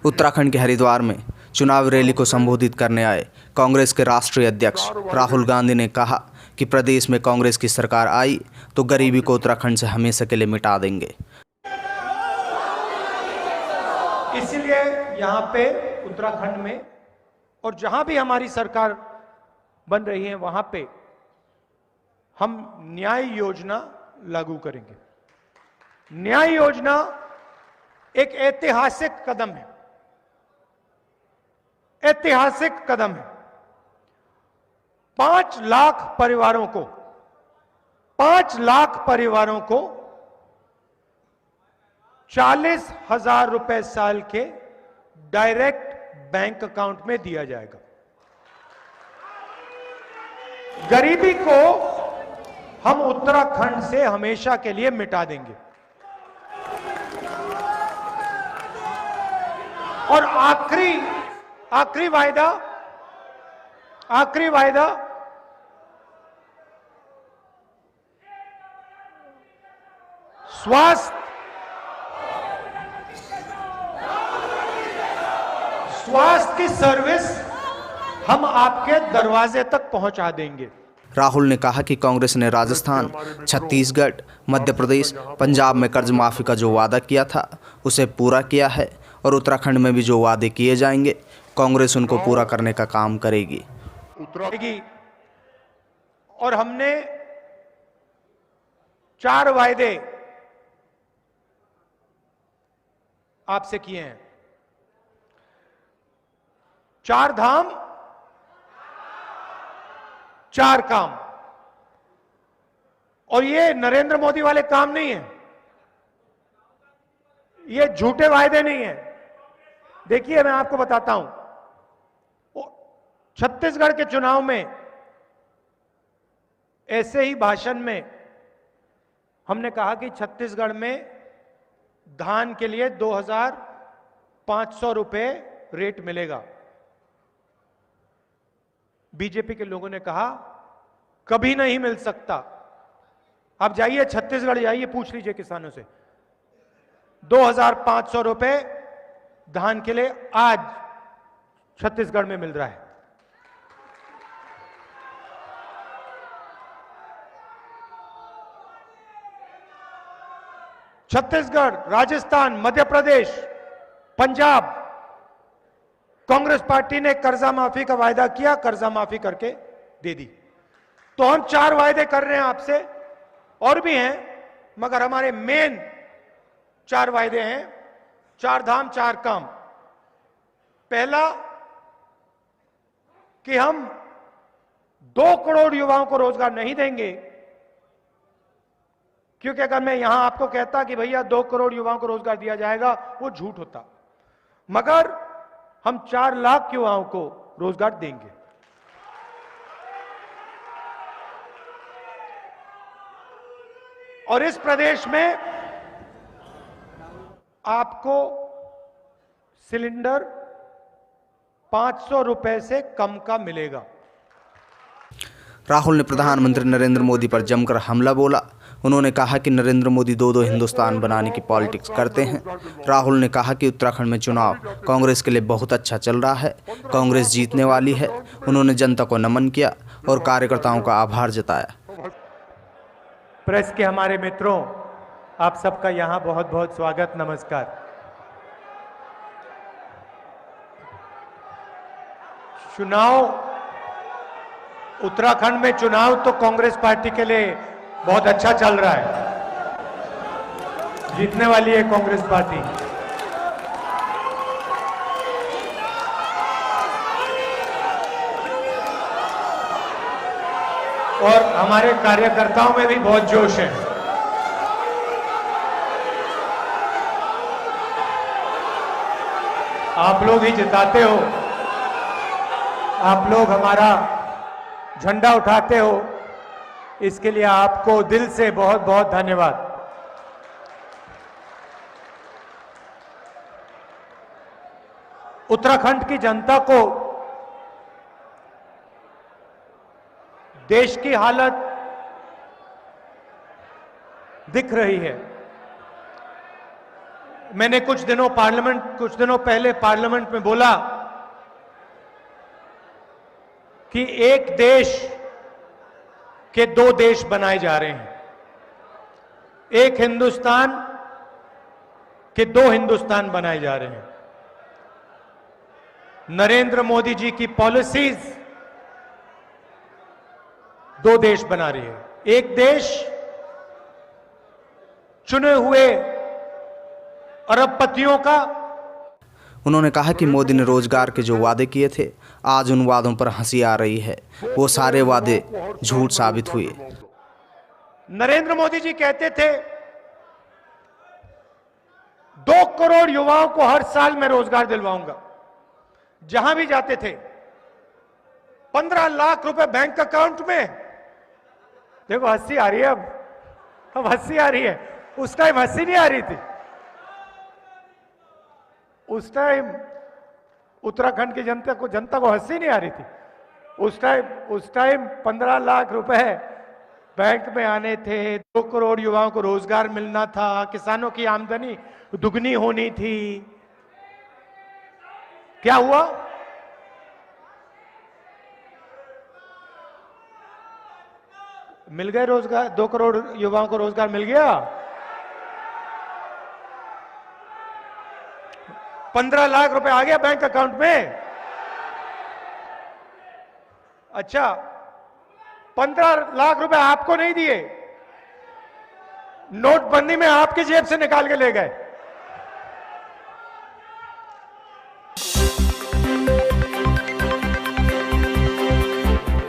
उत्तराखंड के हरिद्वार में चुनाव रैली को संबोधित करने आए कांग्रेस के राष्ट्रीय अध्यक्ष राहुल गांधी ने कहा कि प्रदेश में कांग्रेस की सरकार आई तो गरीबी को उत्तराखंड से हमेशा के लिए मिटा देंगे। इसलिए यहाँ पे उत्तराखंड में और जहां भी हमारी सरकार बन रही है वहां पे हम न्याय योजना लागू करेंगे। न्याय योजना एक ऐतिहासिक कदम है, ऐतिहासिक कदम है। 5 लाख परिवारों को 40,000 रुपए साल के डायरेक्ट बैंक अकाउंट में दिया जाएगा। गरीबी को हम उत्तराखंड से हमेशा के लिए मिटा देंगे। और आखिरी वायदा स्वास्थ्य की सर्विस हम आपके दरवाजे तक पहुंचा देंगे। राहुल ने कहा कि कांग्रेस ने राजस्थान, छत्तीसगढ़, मध्य प्रदेश, पंजाब में कर्ज माफी का जो वादा किया था उसे पूरा किया है और उत्तराखंड में भी जो वादे किए जाएंगे कांग्रेस उनको पूरा करने का काम करेगी। और हमने 4 वायदे आपसे किए हैं। 4 धाम 4 काम। और ये नरेंद्र मोदी वाले काम नहीं है, ये झूठे वायदे नहीं है। देखिए मैं आपको बताता हूं, छत्तीसगढ़ के चुनाव में ऐसे ही भाषण में हमने कहा कि छत्तीसगढ़ में धान के लिए 2,500 रुपए रेट मिलेगा। बीजेपी के लोगों ने कहा कभी नहीं मिल सकता। आप जाइए छत्तीसगढ़, जाइए पूछ लीजिए किसानों से, 2,500 रुपए धान के लिए आज छत्तीसगढ़ में मिल रहा है। छत्तीसगढ़, राजस्थान, मध्य प्रदेश, पंजाब, कांग्रेस पार्टी ने कर्जा माफी का वायदा किया, कर्जा माफी करके दे दी। तो हम 4 वायदे कर रहे हैं आपसे, और भी हैं, मगर हमारे मेन 4 वायदे हैं। 4 धाम 4 काम। पहला कि हम 2 करोड़ युवाओं को रोजगार नहीं देंगे, क्योंकि अगर मैं यहां आपको कहता कि भैया 2 करोड़ युवाओं को रोजगार दिया जाएगा, वो झूठ होता। मगर हम 4 लाख युवाओं को रोजगार देंगे। और इस प्रदेश में आपको सिलेंडर 500 रुपए से कम का मिलेगा। राहुल ने प्रधानमंत्री नरेंद्र मोदी पर जमकर हमला बोला। उन्होंने कहा कि नरेंद्र मोदी 2 हिंदुस्तान बनाने की पॉलिटिक्स करते हैं। राहुल ने कहा कि उत्तराखंड में चुनाव कांग्रेस के लिए बहुत अच्छा चल रहा है, कांग्रेस जीतने वाली है। उन्होंने जनता को नमन किया और कार्यकर्ताओं का आभार जताया। प्रेस के हमारे मित्रों, आप सबका यहां बहुत बहुत स्वागत, नमस्कार। चुनाव, उत्तराखंड में चुनाव तो कांग्रेस पार्टी के लिए बहुत अच्छा चल रहा है, जीतने वाली है कांग्रेस पार्टी। और हमारे कार्यकर्ताओं में भी बहुत जोश है। आप लोग ही जिताते हो, आप लोग हमारा झंडा उठाते हो, इसके लिए आपको दिल से बहुत बहुत धन्यवाद। उत्तराखंड की जनता को देश की हालत दिख रही है। मैंने कुछ दिनों पहले पार्लियामेंट में बोला कि एक देश के दो देश बनाए जा रहे हैं, एक हिंदुस्तान के दो हिंदुस्तान बनाए जा रहे हैं। नरेंद्र मोदी जी की पॉलिसीज दो देश बना रही है, एक देश चुने हुए अरबपतियों का। उन्होंने कहा कि मोदी ने रोजगार के जो वादे किए थे, आज उन वादों पर हंसी आ रही है। वो सारे वादे झूठ साबित हुए। नरेंद्र मोदी जी कहते थे 2 करोड़ युवाओं को हर साल मैं रोजगार दिलवाऊंगा। जहां भी जाते थे 15 लाख रुपए बैंक अकाउंट में। देखो हंसी आ रही है, अब हंसी आ रही है। उस टाइम हंसी नहीं आ रही थी। उस टाइम उत्तराखंड की जनता को हंसी नहीं आ रही थी। उस टाइम 15 लाख रुपए बैंक में आने थे, 2 करोड़ युवाओं को रोजगार मिलना था, किसानों की आमदनी दुगनी होनी थी। क्या हुआ? मिल गए रोजगार, 2 करोड़ युवाओं को रोजगार मिल गया। 15 लाख रुपए आ गया बैंक अकाउंट में। अच्छा, 15 लाख रुपए आपको नहीं दिए, नोटबंदी में आपकी जेब से निकाल के ले गए।